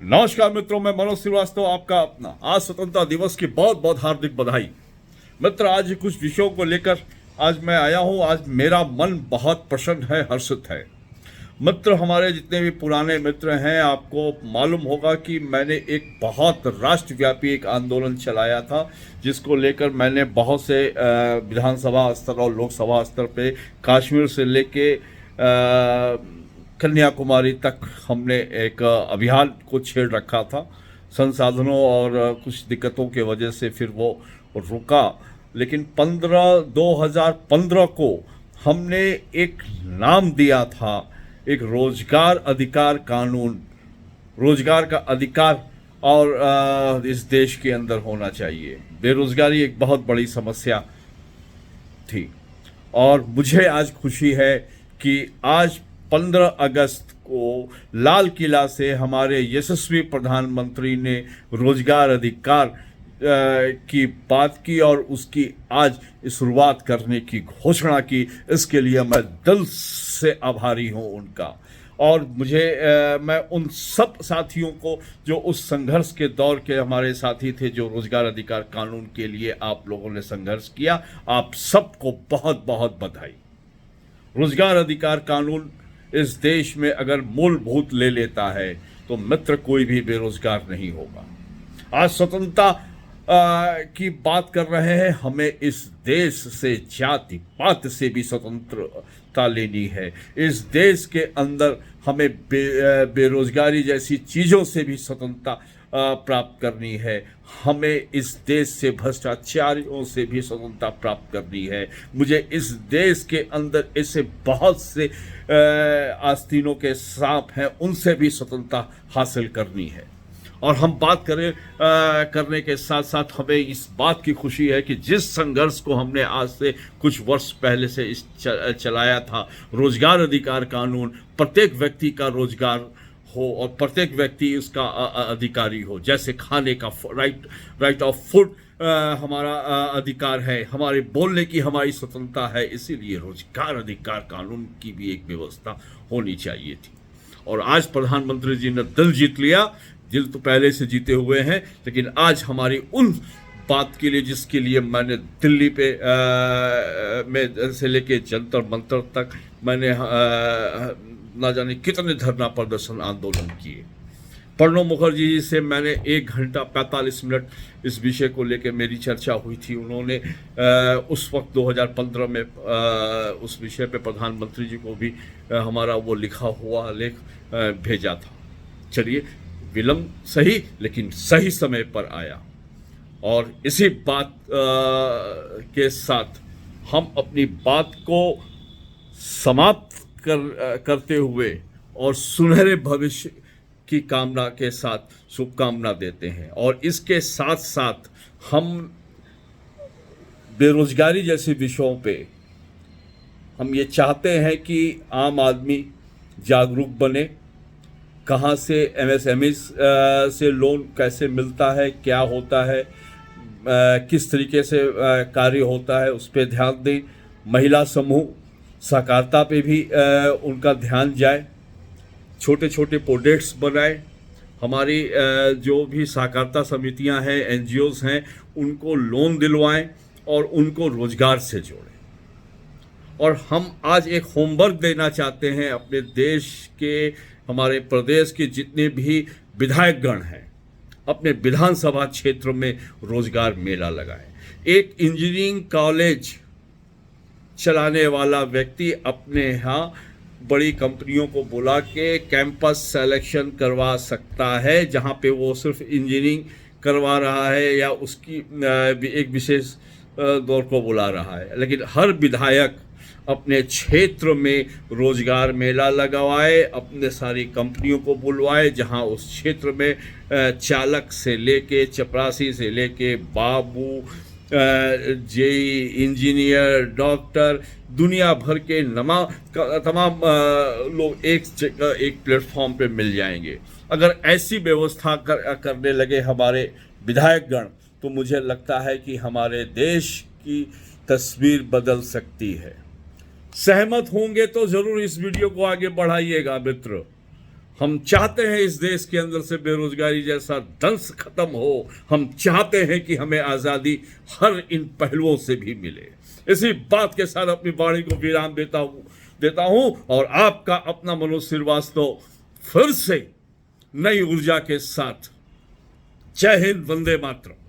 नमस्कार मित्रों, मैं मनोज श्रीवास्तव आपका अपना। आज स्वतंत्रता दिवस की बहुत बहुत हार्दिक बधाई। मित्र, आज कुछ विषयों को लेकर आज मैं आया हूं। आज मेरा मन बहुत प्रसन्न है, हर्षित है। मित्र, हमारे जितने भी पुराने मित्र हैं, आपको मालूम होगा कि मैंने एक बहुत राष्ट्रव्यापी एक आंदोलन चलाया था, जिसको लेकर मैंने बहुत से विधानसभा स्तर और लोकसभा स्तर पे कश्मीर से लेके कन्याकुमारी तक हमने एक अभियान को छेड़ रखा था। संसाधनों और कुछ दिक्कतों के वजह से फिर वो रुका, लेकिन 2015 को हमने एक नाम दिया था, एक रोजगार अधिकार कानून। रोजगार का अधिकार और इस देश के अंदर होना चाहिए। बेरोजगारी एक बहुत बड़ी समस्या थी और मुझे आज खुशी है कि आज 15 अगस्त को लाल किला से हमारे यशस्वी प्रधानमंत्री ने रोजगार अधिकार की बात की और उसकी आज शुरुआत करने की घोषणा की। इसके लिए मैं दिल से आभारी हूं उनका। और मैं उन सब साथियों को जो उस संघर्ष के दौर के हमारे साथी थे, जो रोजगार अधिकार कानून के लिए आप लोगों ने संघर्ष किया, आप सबको बहुत बहुत बधाई। रोजगार अधिकार कानून इस देश में अगर मूलभूत ले लेता है तो मित्र कोई भी बेरोजगार नहीं होगा। आज स्वतंत्रता की बात कर रहे हैं। हमें इस देश से जाति पात से भी स्वतंत्रता लेनी है। इस देश के अंदर हमें बेरोजगारी जैसी चीज़ों से भी स्वतंत्रता प्राप्त करनी है। हमें इस देश से भ्रष्टाचारियों से भी स्वतंत्रता प्राप्त करनी है। मुझे इस देश के अंदर ऐसे बहुत से आस्तीनों के सांप हैं, उनसे भी स्वतंत्रता हासिल करनी है। और हम बात करने के साथ साथ हमें इस बात की खुशी है कि जिस संघर्ष को हमने आज से कुछ वर्ष पहले से चलाया था, रोजगार अधिकार कानून, प्रत्येक व्यक्ति का रोजगार हो और प्रत्येक व्यक्ति उसका अधिकारी हो। जैसे खाने का राइट ऑफ फूड हमारा अधिकार है, हमारे बोलने की हमारी स्वतंत्रता है, इसीलिए रोजगार अधिकार कानून की भी एक व्यवस्था होनी चाहिए थी। और आज प्रधानमंत्री जी ने दिल जीत लिया। दिल तो पहले से जीते हुए हैं, लेकिन आज हमारी उन बात के लिए जिसके लिए मैंने दिल्ली पे में से लेके जंतर मंतर तक मैंने ना जाने कितने धरना प्रदर्शन आंदोलन किए। प्रणब मुखर्जी जी से मैंने 1 घंटा 45 मिनट इस विषय को लेकर मेरी चर्चा हुई थी। उन्होंने उस वक्त 2015 में उस विषय पे प्रधानमंत्री जी को भी हमारा वो लिखा हुआ लेख भेजा था। चलिए, विलंब सही लेकिन सही समय पर आया। और इसी बात के साथ हम अपनी बात को समाप्त करते हुए और सुनहरे भविष्य की कामना के साथ शुभकामना देते हैं। और इसके साथ साथ हम बेरोजगारी जैसे विषयों पे हम ये चाहते हैं कि आम आदमी जागरूक बने। कहाँ से MSME से लोन कैसे मिलता है, क्या होता है, किस तरीके से कार्य होता है, उस पर ध्यान दें। महिला समूह सहकारिता पे भी उनका ध्यान जाए। छोटे छोटे प्रोजेक्ट्स बनाएं। हमारी जो भी सहकारिता समितियां हैं, NGOs हैं, उनको लोन दिलवाएं और उनको रोजगार से जोड़ें। और हम आज एक होमवर्क देना चाहते हैं अपने देश के, हमारे प्रदेश के जितने भी विधायकगण हैं, अपने विधानसभा क्षेत्र में रोजगार मेला लगाएं। एक इंजीनियरिंग कॉलेज चलाने वाला व्यक्ति अपने यहाँ बड़ी कंपनियों को बुला के कैंपस सिलेक्शन करवा सकता है, जहाँ पे वो सिर्फ इंजीनियरिंग करवा रहा है या उसकी एक विशेष दौर को बुला रहा है। लेकिन हर विधायक अपने क्षेत्र में रोजगार मेला लगवाए, अपने सारी कंपनियों को बुलवाए, जहां उस क्षेत्र में चालक से लेके चपरासी से लेके बाबू, जेई, इंजीनियर, डॉक्टर, दुनिया भर के तमाम लोग एक जगह एक प्लेटफॉर्म पे मिल जाएंगे। अगर ऐसी व्यवस्था करने लगे हमारे विधायकगण, तो मुझे लगता है कि हमारे देश की तस्वीर बदल सकती है। सहमत होंगे तो ज़रूर इस वीडियो को आगे बढ़ाइएगा मित्र। हम चाहते हैं इस देश के अंदर से बेरोजगारी जैसा दंश खत्म हो। हम चाहते हैं कि हमें आज़ादी हर इन पहलुओं से भी मिले। इसी बात के साथ अपनी वाणी को विराम देता हूं और आपका अपना मनोज श्रीवास्तव फिर से नई ऊर्जा के साथ। जय हिंद, वंदे मातरम।